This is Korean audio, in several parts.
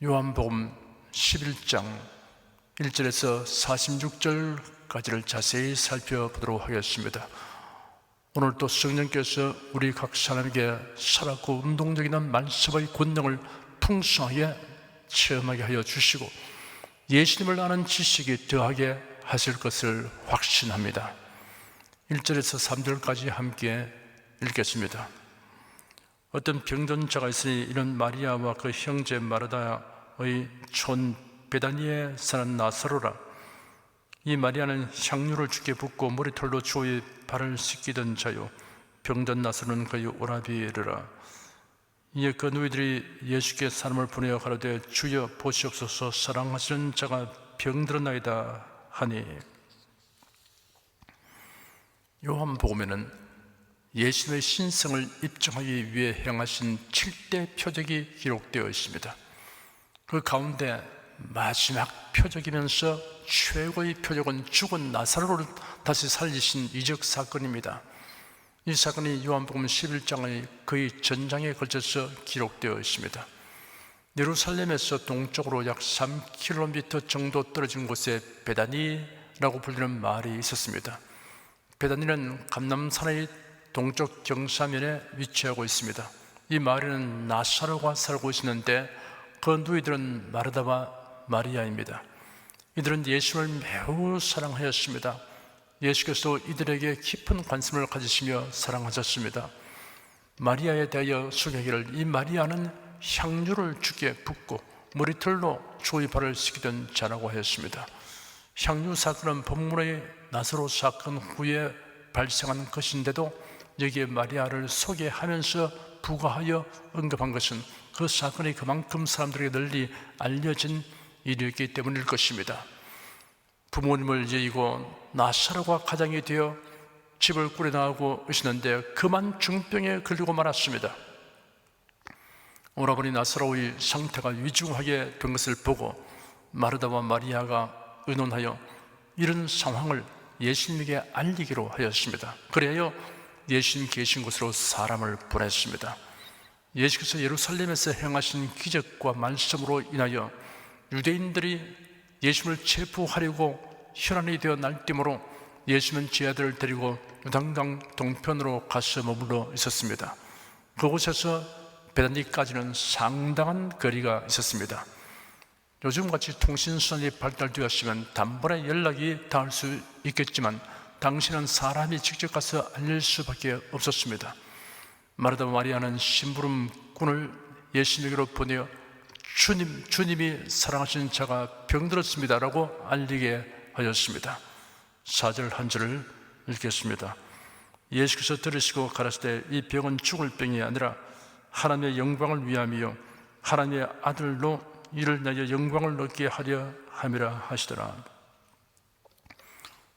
요한복음 11장 1절에서 46절까지를 자세히 살펴보도록 하겠습니다. 오늘 또 성령께서 우리 각 사람에게 살았고 운동적인 말씀의 권능을 풍성하게 체험하게 하여 주시고 예수님을 아는 지식이 더하게 하실 것을 확신합니다. 1절에서 3절까지 함께 읽겠습니다. 어떤 병든 자가 있으니 이는 마리아와 그 형제 마르다의 촌 베다니에 사는 나사로라. 이 마리아는 향유를 주께 붓고 머리털로 주의 발을 씻기던 자요, 병든 나사로는 그의 오라비르라. 이에 그 누이들이 예수께 사람을 보내어 가로되 주여 보시옵소서, 사랑하시는 자가 병들었나이다 하니. 요한복음에는 예수님의 신성을 입증하기 위해 행하신 7대 표적이 기록되어 있습니다. 그 가운데 마지막 표적이면서 최고의 표적은 죽은 나사로를 다시 살리신 이적 사건입니다. 이 사건이 요한복음 11장의 거의 전장에 걸쳐서 기록되어 있습니다. 예루살렘에서 동쪽으로 약 3km 정도 떨어진 곳에 베다니라고 불리는 마을이 있었습니다. 베다니는 감람산의 동쪽 경사면에 위치하고 있습니다. 이 마을에는 나사로가 살고 있었는데 그 누이들은 마르다와 마리아입니다. 이들은 예수를 매우 사랑하였습니다. 예수께서 이들에게 깊은 관심을 가지시며 사랑하셨습니다. 마리아에 대하여 소개하기를 이 마리아는 향유를 주께 붓고 머리털로 주의 발을 씻기던 자라고 하였습니다. 향유 사건은 본문의 나사로 사건 후에 발생한 것인데도 여기에 마리아를 소개하면서 부가하여 언급한 것은 그 사건이 그만큼 사람들에게 널리 알려진 일이었기 때문일 것입니다. 부모님을 여의고 나사로가 가장이 되어 집을 꾸려나가고 있었는데 그만 중병에 걸리고 말았습니다. 오라버니 나사로의 상태가 위중하게 된 것을 보고 마르다와 마리아가 의논하여 이런 상황을 예수님에게 알리기로 하였습니다. 그래야 예수님 계신 곳으로 사람을 보냈습니다. 예수께서 예루살렘에서 행하신 기적과 말씀으로 인하여 유대인들이 예수님을 체포하려고 혈안이 되어 날뛰므로 예수님은 제 아들을 데리고 요단강 동편으로 가서 머물러 있었습니다. 그곳에서 베다니까지는 상당한 거리가 있었습니다. 요즘같이 통신수단이 발달되었으면 단번에 연락이 닿을 수 있겠지만 당시는 사람이 직접 가서 알릴 수밖에 없었습니다. 마르다 마리아는 심부름꾼을 예수님에게로 보내어 주님이 사랑하시는 자가 병들었습니다 라고 알리게 하였습니다. 4절 한 절을 읽겠습니다. 예수께서 들으시고 가라사대 이 병은 죽을 병이 아니라 하나님의 영광을 위함이요 하나님의 아들로 이를 내어 영광을 얻게 하려 함이라 하시더라.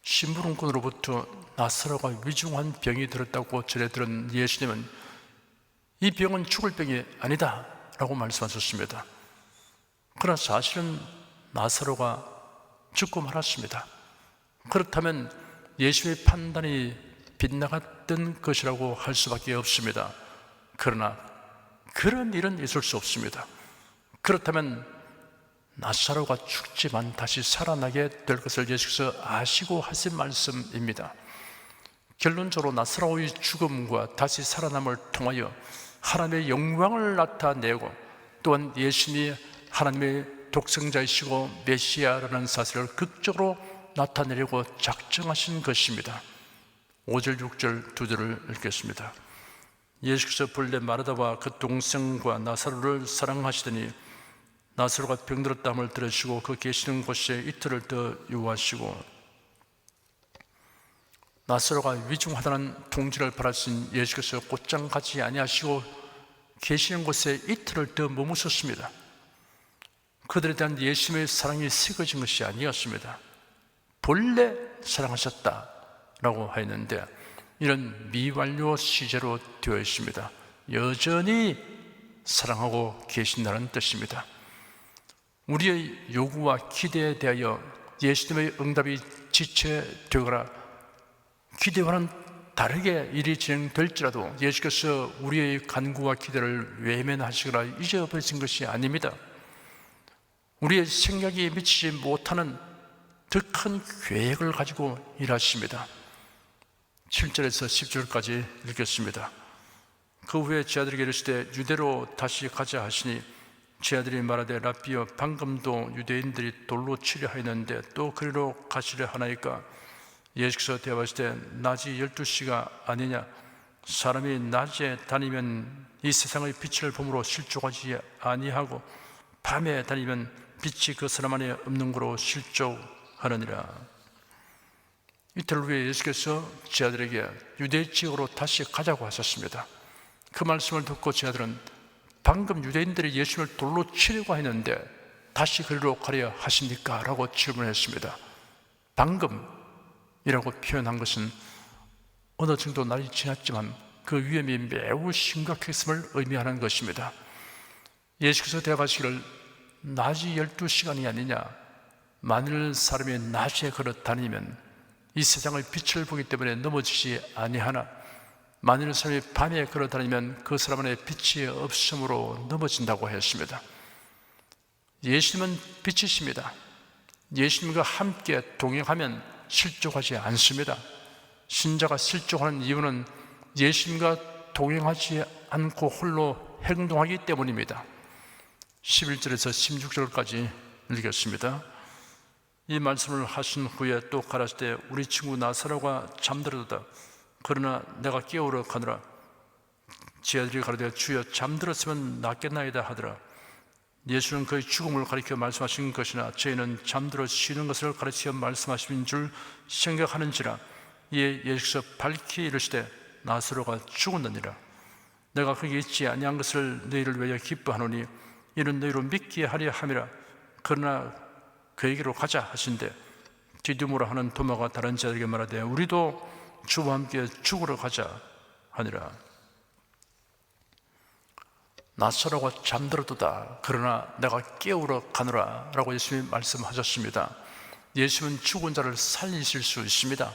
심부름꾼으로부터 나사로가 위중한 병이 들었다고 전해 들은 예수님은 이 병은 죽을 병이 아니다 라고 말씀하셨습니다. 그러나 사실은 나사로가 죽고 말았습니다. 그렇다면 예수의 판단이 빗나갔던 것이라고 할 수밖에 없습니다. 그러나 그런 일은 있을 수 없습니다. 그렇다면 나사로가 죽지만 다시 살아나게 될 것을 예수께서 아시고 하신 말씀입니다. 결론적으로 나사로의 죽음과 다시 살아남을 통하여 하나님의 영광을 나타내고 또한 예수님이 하나님의 독생자이시고 메시아라는 사실을 극적으로 나타내려고 작정하신 것입니다. 5절 6절 두 절을 읽겠습니다. 예수께서 본래 마르다와 그 동생과 나사로를 사랑하시더니 나사로가 병들었다함을 들으시고 그 계시는 곳에 이틀을 더 유하시고 나사로가 위중하다는 통지를 받으신 예수께서 곧장 가지 아니하시고 계시는 곳에 이틀을 더 머무셨습니다. 그들에 대한 예수님의 사랑이 식어진 것이 아니었습니다. 본래 사랑하셨다라고 하였는데 이런 미완료 시제로 되어 있습니다. 여전히 사랑하고 계신다는 뜻입니다. 우리의 요구와 기대에 대하여 예수님의 응답이 지체되거나 기대와는 다르게 일이 진행될지라도 예수께서 우리의 간구와 기대를 외면하시거나 잊어버리신 것이 아닙니다. 우리의 생각이 미치지 못하는 더 큰 계획을 가지고 일하십니다. 7절에서 10절까지 읽겠습니다. 그 후에 제 아들에게 이르시되 유대로 다시 가자 하시니 제 아들이 말하되 라삐여 방금도 유대인들이 돌로 치려 하였는데 또 그리로 가시려 하나이까? 예수께서 대답하시되 낮이 12시가 아니냐? 사람이 낮에 다니면 이 세상의 빛을 보므로 실족하지 아니하고 밤에 다니면 빛이 그 사람 안에 없는 거로 실족하느니라. 이틀 후에 예수께서 제 아들에게 유대 지역으로 다시 가자고 하셨습니다. 그 말씀을 듣고 제 아들은 방금 유대인들이 예수님을 돌로 치려고 했는데 다시 그리로 가려 하십니까? 라고 질문했습니다. 방금이라고 표현한 것은 어느 정도 날이 지났지만 그 위험이 매우 심각했음을 의미하는 것입니다. 예수께서 대답하시기를 낮이 12시간이 아니냐? 만일 사람이 낮에 걸어 다니면 이 세상의 빛을 보기 때문에 넘어지지 아니하나 만일 사람이 밤에 걸어 다니면 그 사람 안에 빛이 없으므로 넘어진다고 했습니다. 예수님은 빛이십니다. 예수님과 함께 동행하면 실족하지 않습니다. 신자가 실족하는 이유는 예수님과 동행하지 않고 홀로 행동하기 때문입니다. 11절에서 16절까지 읽겠습니다. 이 말씀을 하신 후에 또 가라사대 우리 친구 나사로가 잠들었다. 그러나 내가 깨우러 가노라. 제 아들이 가로되 주여 잠들었으면 낫겠나이다 하더라. 예수는 그의 죽음을 가리켜 말씀하신 것이나 저희는 잠들어 쉬는 것을 가르쳐 말씀하신 줄 생각하는지라. 이에 예수께서 밝히 이르시되 나사로가 죽었느니라. 내가 거기 있지 아니한 것을 너희를 위하여 기뻐하노니 이는 너희로 믿게 하려 함이라. 그러나 그에게로 가자 하신대 디두모라 하는 도마가 다른 자들에게 말하되 우리도 주와 함께 죽으러 가자 하니라. 나사로가 잠들었도다. 그러나 내가 깨우러 가노라 라고 예수님이 말씀하셨습니다. 예수님은 죽은 자를 살리실 수 있습니다.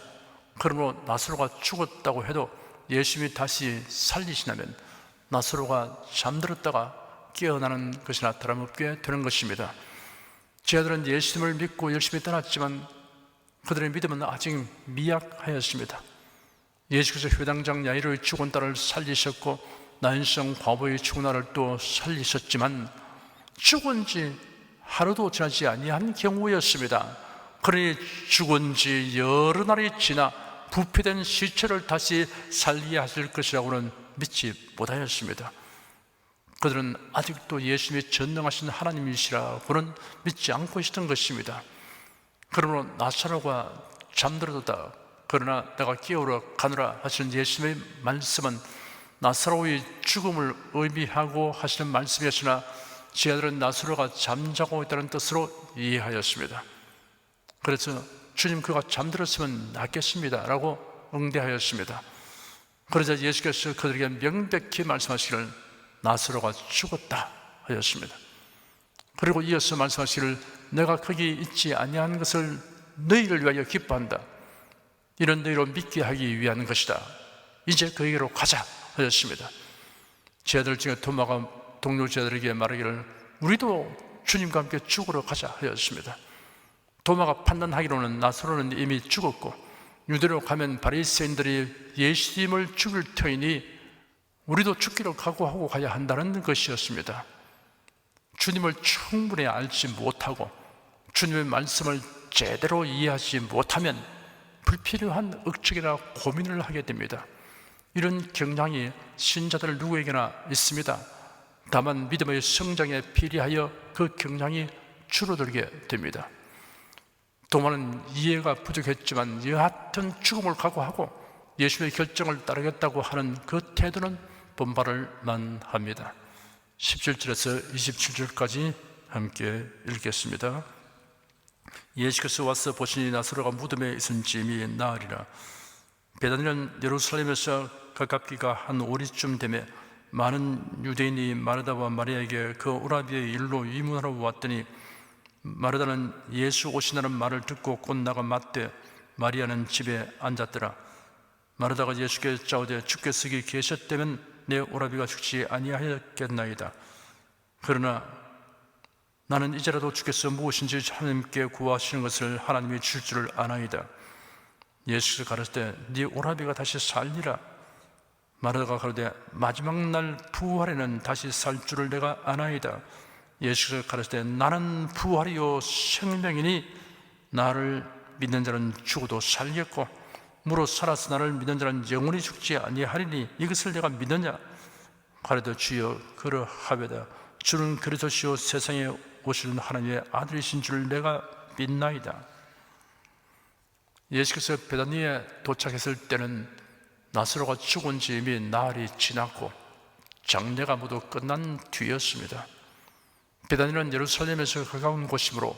그러므로 나사로가 죽었다고 해도 예수님이 다시 살리시려면 나사로가 잠들었다가 깨어나는 것이나 다름없게 되는 것입니다. 제 아들은 예수님을 믿고 열심히 떠났지만 그들의 믿음은 아직 미약하였습니다. 예수께서 회당장 야이로의 죽은 딸을 살리셨고 나인성 과부의 죽은 아를 또 살리셨지만 죽은 지 하루도 지나지 아니한 경우였습니다. 그러니 죽은 지 여러 날이 지나 부패된 시체를 다시 살리게 하실 것이라고는 믿지 못하였습니다. 그들은 아직도 예수님이 전능하신 하나님이시라고는 믿지 않고 있었던 것입니다. 그러므로 나사로가 잠들었다. 그러나 내가 깨우러 가노라 하시는 예수님의 말씀은 나사로의 죽음을 의미하고 하시는 말씀이었으나 제 아들은 나사로가 잠자고 있다는 뜻으로 이해하였습니다. 그래서 주님 그가 잠들었으면 낫겠습니다 라고 응대하였습니다. 그러자 예수께서 그들에게 명백히 말씀하시기를 나사로가 죽었다 하였습니다. 그리고 이어서 말씀하시기를 내가 거기 있지 아니한 것을 너희를 위하여 기뻐한다. 이런 너희로 믿게 하기 위한 것이다. 이제 그에게로 가자 하였습니다. 제 아들 중에 도마가 동료 제자들에게 말하기를 우리도 주님과 함께 죽으러 가자 하였습니다. 도마가 판단하기로는 나사로는 이미 죽었고 유대로 가면 바리새인들이 예수님을 죽일 터이니 우리도 죽기로 각오하고 가야 한다는 것이었습니다. 주님을 충분히 알지 못하고 주님의 말씀을 제대로 이해하지 못하면 불필요한 억측이나 고민을 하게 됩니다. 이런 경향이 신자들 누구에게나 있습니다. 다만 믿음의 성장에 비례하여 그 경향이 줄어들게 됩니다. 도마는 이해가 부족했지만 여하튼 죽음을 각오하고 예수님의 결정을 따르겠다고 하는 그 태도는 본받을 만합니다. 17절에서 27절까지 함께 읽겠습니다. 예수께서 와서 보시니 나사로가 무덤에 있은지 이미 나으리라. 베다니는 예루살렘에서 가깝기가 한 오리쯤 되매 많은 유대인이 마르다와 마리아에게 그 오라비의 일로 위문하러 왔더니 마르다는 예수 오시나는 말을 듣고 곧 나가 맞되 마리아는 집에 앉았더라. 마르다가 예수께 짜오되 주께서 여기 계셨다면 내 오라비가 죽지 아니하였겠나이다. 그러나 나는 이제라도 주께서 무엇인지 하나님께 구하시는 것을 하나님이 줄 줄을 아나이다. 예수께서 가르치되 네 오라비가 다시 살리라. 마르다가 가로되 마지막 날 부활에는 다시 살 줄을 내가 아나이다. 예수께서 가르치되 나는 부활이요 생명이니 나를 믿는 자는 죽어도 살겠고 무릇 살아서 나를 믿는 자는 영원히 죽지 아니하리니 이것을 내가 믿느냐. 가로되 주여 그러하배다. 주는 그리스도시요 세상에 오시는 하나님의 아들이신 줄 내가 믿나이다. 예수께서 베다니에 도착했을 때는 나사로가 죽은 지 이미 나흘이 지났고 장례가 모두 끝난 뒤였습니다. 베다니는 예루살렘에서 가까운 곳이므로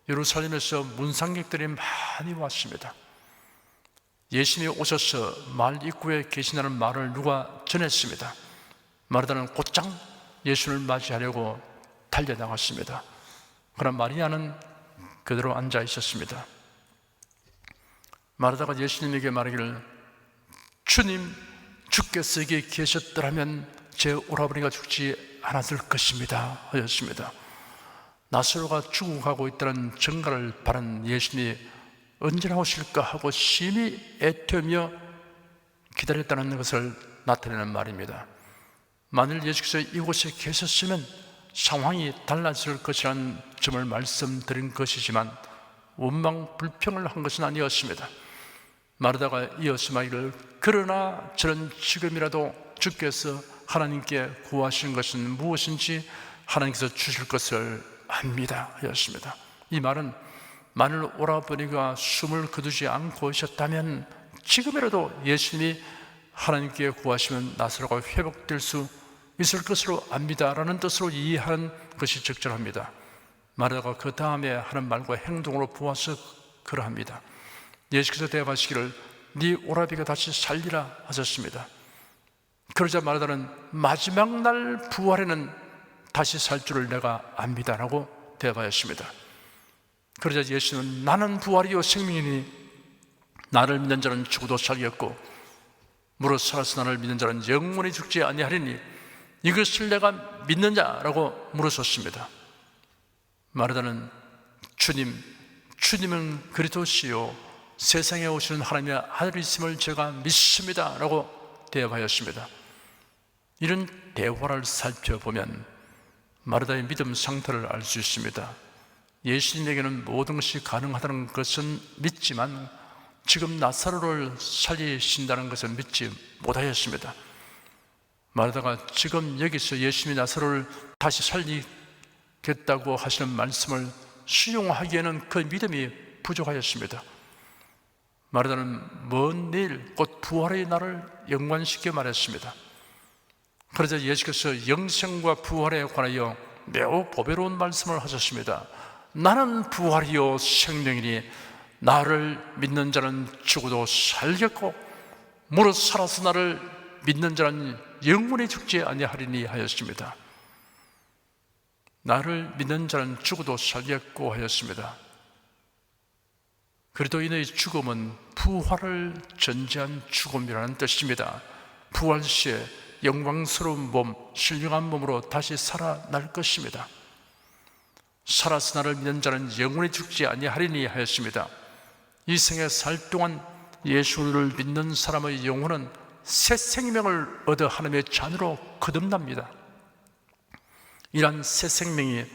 예루살렘에서 문상객들이 많이 왔습니다. 예수님이 오셔서 마을 입구에 계시다는 말을 누가 전했습니다. 마르다는 곧장 예수를 맞이하려고 달려나갔습니다. 그러나 마리아는 그대로 앉아 있었습니다. 마르다가 예수님에게 말하기를 주님, 주께서 여기 계셨더라면 제 오라버니가 죽지 않았을 것입니다 하였습니다. 나사로가 죽어가고 있다는 증거를 바란 예수님이 언제나 오실까 하고 심히 애태우며 기다렸다는 것을 나타내는 말입니다. 만일 예수께서 이곳에 계셨으면 상황이 달라질 것이라는 점을 말씀드린 것이지만 원망 불평을 한 것은 아니었습니다. 마르다가 이어서 말하기를 그러나 저는 지금이라도 주께서 하나님께 구하시는 것은 무엇인지 하나님께서 주실 것을 압니다 하였습니다. 이 말은 만일 오라버니가 숨을 거두지 않고 있었다면 지금이라도 예수님이 하나님께 구하시면 나사로가 회복될 수 있을 것으로 압니다 라는 뜻으로 이해하는 것이 적절합니다. 마르다가 그 다음에 하는 말과 행동으로 보아서 그러합니다. 예수께서 대답하시기를 네 오라비가 다시 살리라 하셨습니다. 그러자 마르다는 마지막 날 부활에는 다시 살 줄을 내가 압니다 라고 대답하였습니다. 그러자 예수는 나는 부활이요 생명이니 나를 믿는 자는 죽어도 살겠고 무릇 살아서 나를 믿는 자는 영원히 죽지 아니하리니 이것을 내가 믿느냐라고 물으셨습니다. 마르다는 주님은 그리스도시요 세상에 오시는 하나님의 아들이심을 제가 믿습니다 라고 대답하였습니다. 이런 대화를 살펴보면 마르다의 믿음 상태를 알 수 있습니다. 예수님에게는 모든 것이 가능하다는 것은 믿지만 지금 나사로를 살리신다는 것은 믿지 못하였습니다. 마르다가 지금 여기서 예수님이 나사로를 다시 살리겠다고 하시는 말씀을 수용하기에는 그 믿음이 부족하였습니다. 마르다는 먼 내일 곧 부활의 날을 연관시켜 말했습니다. 그러자 예수께서 영생과 부활에 관하여 매우 보배로운 말씀을 하셨습니다. 나는 부활이요 생명이니 나를 믿는 자는 죽어도 살겠고 무릇 살아서 나를 믿는 자는 영원히 죽지 아니하리니 하였습니다. 나를 믿는 자는 죽어도 살겠고 하였습니다. 그리스도인의 죽음은 부활을 전제한 죽음이라는 뜻입니다. 부활 시에 영광스러운 몸, 신령한 몸으로 다시 살아날 것입니다. 살아서 나를 믿는 자는 영원히 죽지 아니하리니 하였습니다. 이 생에 살 동안 예수를 믿는 사람의 영혼은 새 생명을 얻어 하나님의 자녀로 거듭납니다. 이러한 새 생명이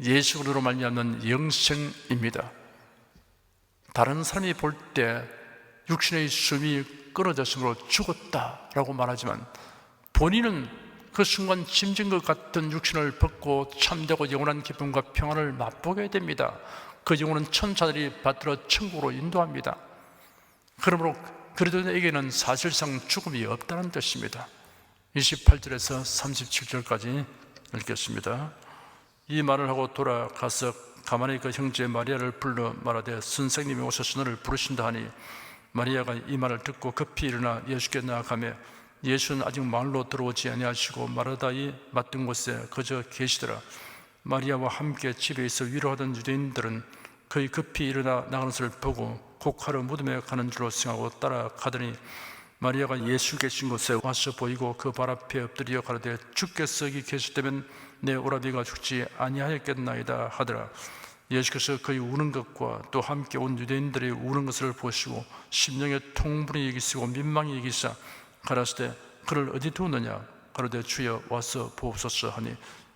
예수 그리스도로 말미암는 영생입니다. 다른 사람이 볼 때 육신의 숨이 끊어졌으므로 죽었다라고 말하지만 본인은 그 순간 짐진 것 같은 육신을 벗고 참되고 영원한 기쁨과 평안을 맛보게 됩니다. 그 영혼은 천사들이 받들어 천국으로 인도합니다. 그러므로 그리스도인에게는 사실상 죽음이 없다는 뜻입니다. 28절에서 37절까지 읽겠습니다. 이 말을 하고 돌아가서 가만히 그 형제 마리아를 불러 말하되 선생님이 오셔서 너를 부르신다 하니 마리아가 이 말을 듣고 급히 일어나 예수께 나아가며 예수는 아직 마을로 들어오지 아니하시고 마르다의 맞던 곳에 그저 계시더라. 마리아와 함께 집에 있어 위로하던 유대인들은 그의 급히 일어나 나가는 것을 보고 곡하러 무덤에 가는 줄로 생각하고 따라가더니 마리아가 예수 계신 곳에 와서 보이고 그 발 앞에 엎드려 가로되 주께서 여기 계셨다면 내 오라비가 죽지 아니하였겠나이다 하더라. 예수께서 그의 우는 것과 또 함께 온 유대인들의 우는 것을 보시고 심령의 통분이 여기시고 민망히 여기사 가라사대 그를 어디 두었느냐 가로되 주여 와서 보옵소서 하니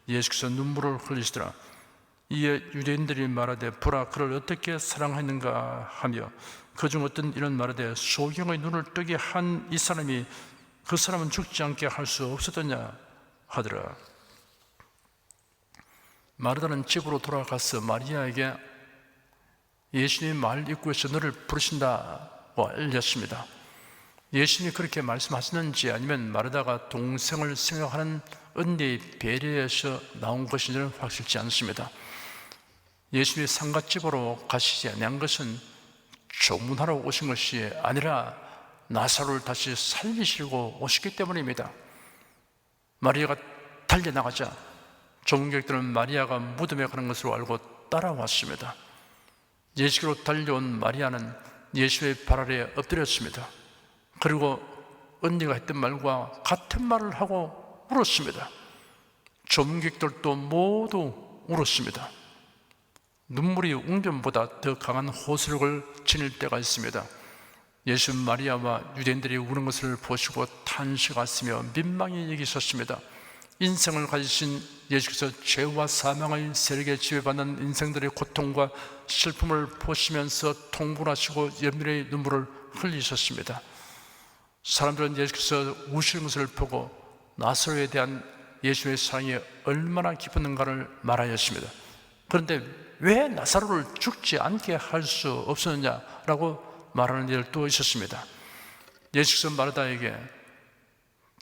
예수께서 눈물을 흘리시더라. 이에 유대인들이 말하되 보라 그를 어떻게 사랑하였는가 하며 그중 어떤 이런 말하되 소경의 눈을 뜨게 한 이 사람이 그 사람은 죽지 않게 할 수 없었더냐 하더라. 마르다는 집으로 돌아가서 마리아에게 예수님이 마을 입구에서 너를 부르신다고 알렸습니다. 예수님이 그렇게 말씀하시는지 아니면 마르다가 동생을 생각하는 은혜의 배려에서 나온 것인지는 확실치 않습니다. 예수님이 상갓집으로 가시지 아니한 것은 조문하러 오신 것이 아니라 나사로를 다시 살리시려고 오셨기 때문입니다. 마리아가 달려나가자 조문객들은 마리아가 무덤에 가는 것으로 알고 따라왔습니다. 예수께로 달려온 마리아는 예수의 발 아래에 엎드렸습니다. 그리고 언니가 했던 말과 같은 말을 하고 울었습니다. 조문객들도 모두 울었습니다. 눈물이 웅변보다 더 강한 호소력을 지닐 때가 있습니다. 예수 마리아와 유대인들이 우는 것을 보시고 탄식하시며 민망히 여기셨습니다. 인생을 가지신 예수께서 죄와 사망의 세력에 지배받는 인생들의 고통과 슬픔을 보시면서 통분하시고 연민의 눈물을 흘리셨습니다. 사람들은 예수께서 우시는 것을 보고 나사로에 대한 예수의 사랑이 얼마나 깊었는가를 말하였습니다. 그런데 왜 나사로를 죽지 않게 할 수 없었느냐라고 말하는 일도 있었습니다. 예수께서 마르다에게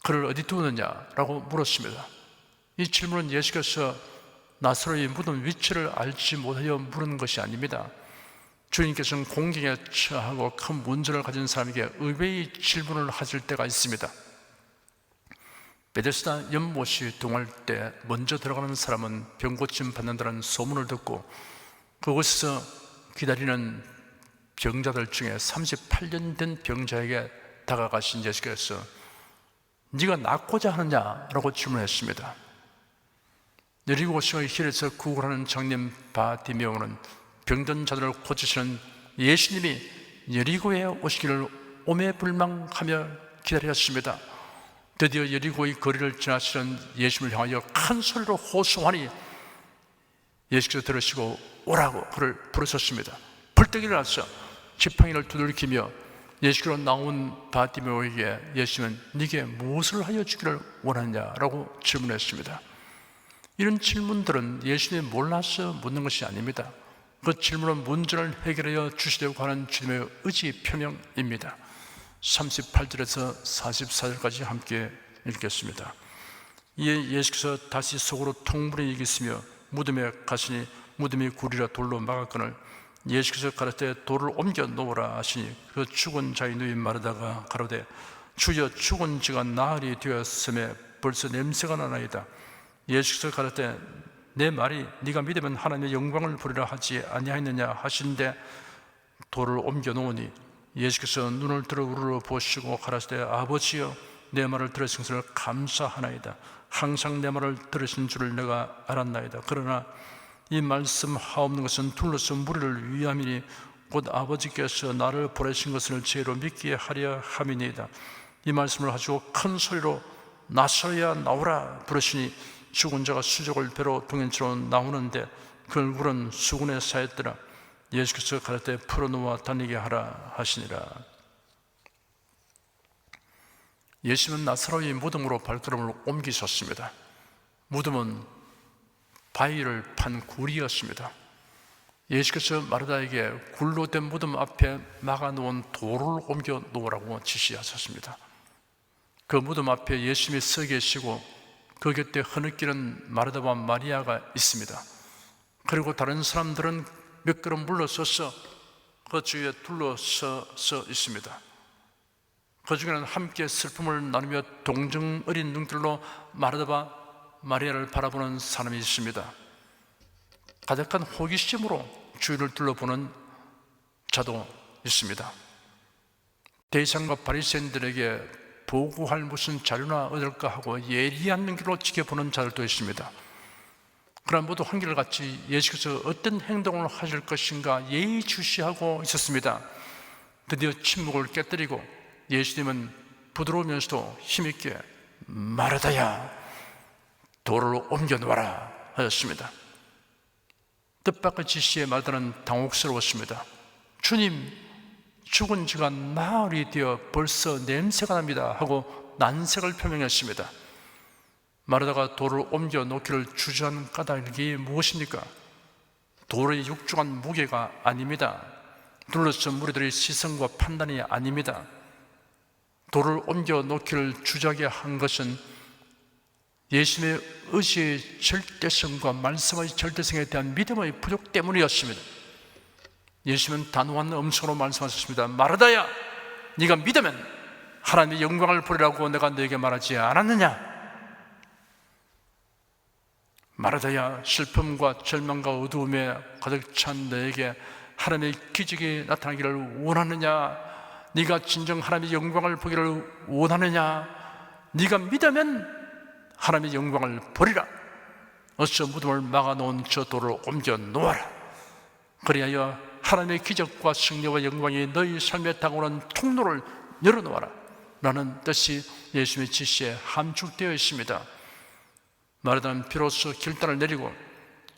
그를 어디 두었느냐라고 물었습니다. 이 질문은 예수께서 나사로의 무덤 위치를 알지 못하여 물은 것이 아닙니다. 주님께서는 공경에 처하고 큰 문제를 가진 사람에게 의외의 질문을 하실 때가 있습니다. 베데스다 연못이 동할 때 먼저 들어가는 사람은 병고침 받는다는 소문을 듣고 그곳에서 기다리는 병자들 중에 38년 된 병자에게 다가가신 예수께서 네가 낫고자 하느냐라고 질문했습니다. 여리고성의 길에서 구걸하는 장님 바디메오는 병든 자들을 고치시는 예수님이 여리고에 오시기를 오매불망하며 기다렸습니다. 드디어 여리고의 거리를 지나시는 예수님을 향하여 큰 소리로 호소하니 예수께서 들으시고 오라고 그를 부르셨습니다. 벌떡 일어나서 지팡이를 두들기며 예수께로 나온 바디메오에게 예수님은 네게 무엇을 하여 주기를 원하느냐라고 질문했습니다. 이런 질문들은 예수님이 몰라서 묻는 것이 아닙니다. 그 질문은 문제를 해결하여 주시려고 하는 주님의 의지 표명입니다. 38절에서 44절까지 함께 읽겠습니다. 이에 예수께서 다시 속으로 통분히 여기시며 무덤에 가시니 무덤이 굴이라 돌로 막았거늘 예수께서 가라사대 돌을 옮겨 놓으라 하시니 그 죽은 자의 누이 마르다가 가로되 주여 죽은 지가 나흘이 되었음에 벌써 냄새가 나나이다. 예수께서 가라사대 내 말이 네가 믿으면 하나님의 영광을 보리라 하지 아니하였느냐 하신데 돌을 옮겨 놓으니 예수께서 눈을 들어 우르르 보시고 가라사대 아버지여 내 말을 들으신 것을 감사하나이다. 항상 내 말을 들으신 줄을 내가 알았나이다. 그러나 이 말씀 하옵는 것은 둘러서 무리를 위함이니 곧 아버지께서 나를 보내신 것을 죄로 믿게 하려 함이니이다. 이 말씀을 하시고 큰 소리로 나서야 나오라 부르시니 죽은 자가 수족을 배로 동행처로 나오는데 그 얼굴은 수군에 쌓였더라. 예수께서 가라사대 풀어놓아 다니게 하라 하시니라. 예수님은 나사로의 무덤으로 발걸음을 옮기셨습니다. 무덤은 바위를 판 굴이었습니다. 예수께서 마르다에게 굴로 된 무덤 앞에 막아놓은 돌을 옮겨 놓으라고 지시하셨습니다. 그 무덤 앞에 예수님이 서 계시고 그 곁에 흐느끼는 마르다와 마리아가 있습니다. 그리고 다른 사람들은 몇 걸음 물러서서 그 주위에 둘러서서 있습니다. 그 중에는 함께 슬픔을 나누며 동정 어린 눈길로 마르다와 마리아를 바라보는 사람이 있습니다. 가득한 호기심으로 주위를 둘러보는 자도 있습니다. 대제사장과 바리새인들에게 보고할 무슨 자료나 얻을까 하고 예리한 눈길로 지켜보는 자들도 있습니다. 그러나 모두 한결같이 예수께서 어떤 행동을 하실 것인가 예의주시하고 있었습니다. 드디어 침묵을 깨뜨리고 예수님은 부드러우면서도 힘있게 마르다야, 돌을 옮겨 놓아라 하였습니다. 뜻밖의 지시에 마르다는 당혹스러웠습니다. 주님, 죽은 지가 나흘이 되어 벌써 냄새가 납니다 하고 난색을 표명했습니다. 마르다가 돌을 옮겨 놓기를 주저하는 까닭이 무엇입니까? 돌의 육중한 무게가 아닙니다. 둘러싼 무리들의 시선과 판단이 아닙니다. 돌을 옮겨 놓기를 주저하게 한 것은 예수님의 의지의 절대성과 말씀의 절대성에 대한 믿음의 부족 때문이었습니다. 예수님은 단호한 음성으로 말씀하셨습니다. 마르다야, 네가 믿으면 하나님의 영광을 보리라고 내가 너에게 말하지 않았느냐? 마르다야, 슬픔과 절망과 어두움에 가득 찬 너에게 하나님의 기적이 나타나기를 원하느냐? 네가 진정 하나님의 영광을 보기를 원하느냐? 네가 믿으면 하나님의 영광을 보리라. 어서 무덤을 막아놓은 저 돌을 옮겨 놓아라. 그리하여 하나님의 기적과 승리와 영광이 너희 삶에 다가오는 통로를 열어놓아라 라는 뜻이 예수님의 지시에 함축되어 있습니다. 마르다는 비로소 결단을 내리고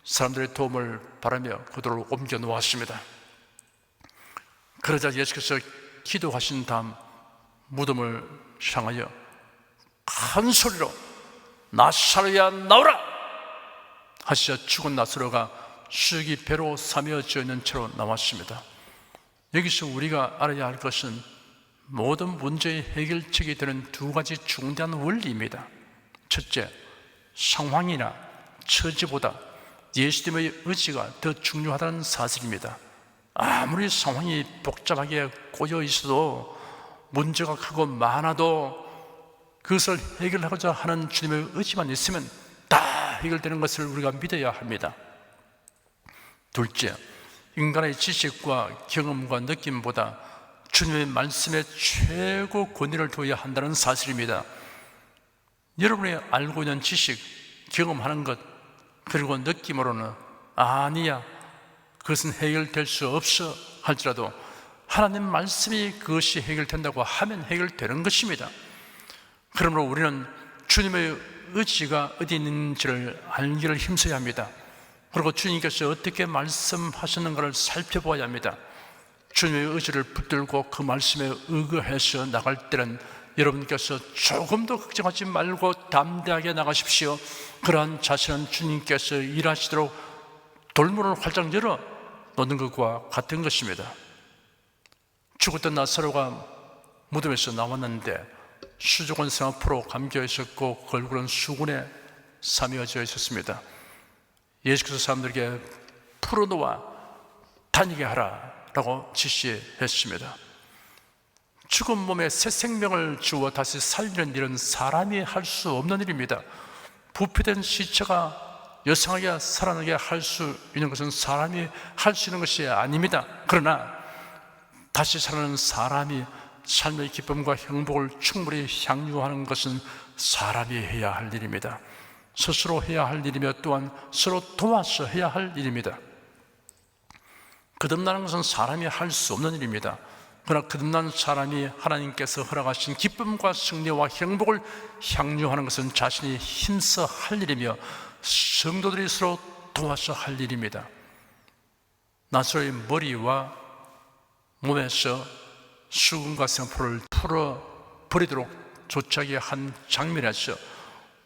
사람들의 도움을 바라며 그 돌을 옮겨 놓았습니다. 그러자 예수께서 기도하신 다음 무덤을 향하여 큰 소리로 나사로야 나오라 하시자 죽은 나사로가 수액이 배로 사며져 있는 채로 나왔습니다. 여기서 우리가 알아야 할 것은 모든 문제의 해결책이 되는 두 가지 중대한 원리입니다. 첫째, 상황이나 처지보다 예수님의 의지가 더 중요하다는 사실입니다. 아무리 상황이 복잡하게 꼬여 있어도 문제가 크고 많아도 그것을 해결하고자 하는 주님의 의지만 있으면 다 해결되는 것을 우리가 믿어야 합니다. 둘째, 인간의 지식과 경험과 느낌보다 주님의 말씀에 최고 권위를 둬야 한다는 사실입니다. 여러분이 알고 있는 지식, 경험하는 것, 그리고 느낌으로는 아니야, 그것은 해결될 수 없어 할지라도 하나님 말씀이 그것이 해결된다고 하면 해결되는 것입니다. 그러므로 우리는 주님의 의지가 어디 있는지를 알기를 힘써야 합니다. 그리고 주님께서 어떻게 말씀하셨는가를 살펴보아야 합니다. 주님의 의지를 붙들고 그 말씀에 의거해서 나갈 때는 여러분께서 조금도 걱정하지 말고 담대하게 나가십시오. 그러한 자세는 주님께서 일하시도록 돌문을 활짝 열어 놓는 것과 같은 것입니다. 죽었던 나사로가 무덤에서 나왔는데 수족은 앞으로 감겨 있었고 그 얼굴은 수군에 사며져 있었습니다. 예수께서 사람들에게 풀어놓아 다니게 하라 라고 지시했습니다. 죽은 몸에 새 생명을 주어 다시 살리는 일은 사람이 할 수 없는 일입니다. 부패된 시체가 여성하게 살아나게 할 수 있는 것은 사람이 할 수 있는 것이 아닙니다. 그러나 다시 살아나는 사람이 삶의 기쁨과 행복을 충분히 향유하는 것은 사람이 해야 할 일입니다. 스스로 해야 할 일이며 또한 서로 도와서 해야 할 일입니다. 거듭나는 것은 사람이 할 수 없는 일입니다. 그러나 거듭난 사람이 하나님께서 허락하신 기쁨과 승리와 행복을 향유하는 것은 자신이 힘써 할 일이며 성도들이 서로 도와서 할 일입니다. 나사로의 머리와 몸에서 수금과 생포를 풀어버리도록 조차게 한 장면에서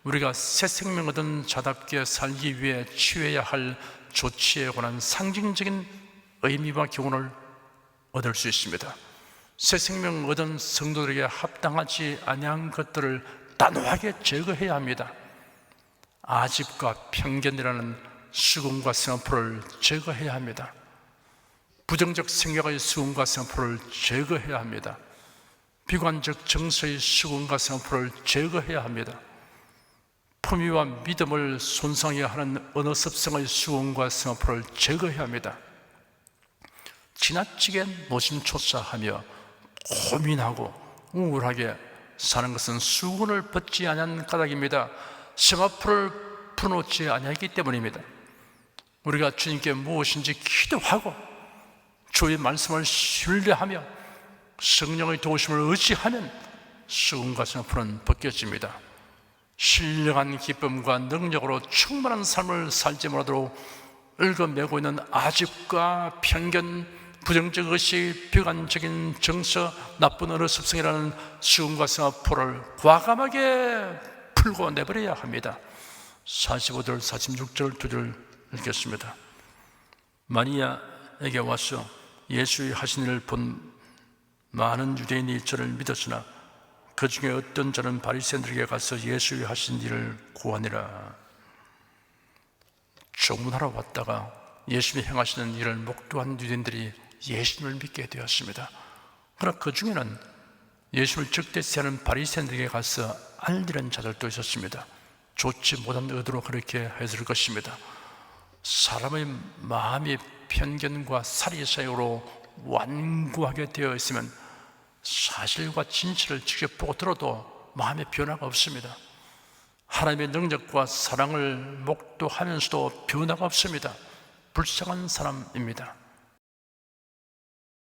우리가 새 생명 얻은 자답게 살기 위해 취해야 할 조치에 관한 상징적인 의미와 교훈을 얻을 수 있습니다. 새 생명 얻은 성도들에게 합당하지 아니한 것들을 단호하게 제거해야 합니다. 아집과 편견이라는 수금과 생포를 제거해야 합니다. 부정적 생각의 수금과 생포를 제거해야 합니다. 비관적 정서의 수금과 생포를 제거해야 합니다. 품위와 믿음을 손상해 하는 언어 습성의 수금과 생포를 제거해야 합니다. 지나치게 노심초사하며 고민하고 우울하게 사는 것은 수군을 벗지 아니한 까닭입니다. 세마포를 풀어놓지 아니하기 때문입니다. 우리가 주님께 무엇인지 기도하고 주의 말씀을 신뢰하며 성령의 도우심을 의지하면 수은 가슴 앞은 벗겨집니다. 신령한 기쁨과 능력으로 충만한 삶을 살지 못하도록 얽어매고 있는 아집과 편견, 부정적 의식, 비관적인 정서, 나쁜 어느 습성이라는 수은 가슴 앞을 과감하게 풀고 내버려야 합니다. 45절, 46절 2절 읽겠습니다. 마리아에게 와서 예수의 하신 일을 본 많은 유대인이 저를 믿었으나 그 중에 어떤 자는 바리새인들에게 가서 예수의 하신 일을 구하니라. 조문하러 왔다가 예수님이 행하시는 일을 목도한 유대인들이 예수님을 믿게 되었습니다. 그러나 그 중에는 예수님을 적대시하는 바리새인들에게 가서 알리는 자들도 있었습니다. 좋지 못한 의도로 그렇게 했을 것입니다. 사람의 마음이 편견과 사리사욕으로 완고하게 되어 있으면 사실과 진실을 직접 보고 들어도 마음의 변화가 없습니다. 하나님의 능력과 사랑을 목도하면서도 변화가 없습니다. 불쌍한 사람입니다.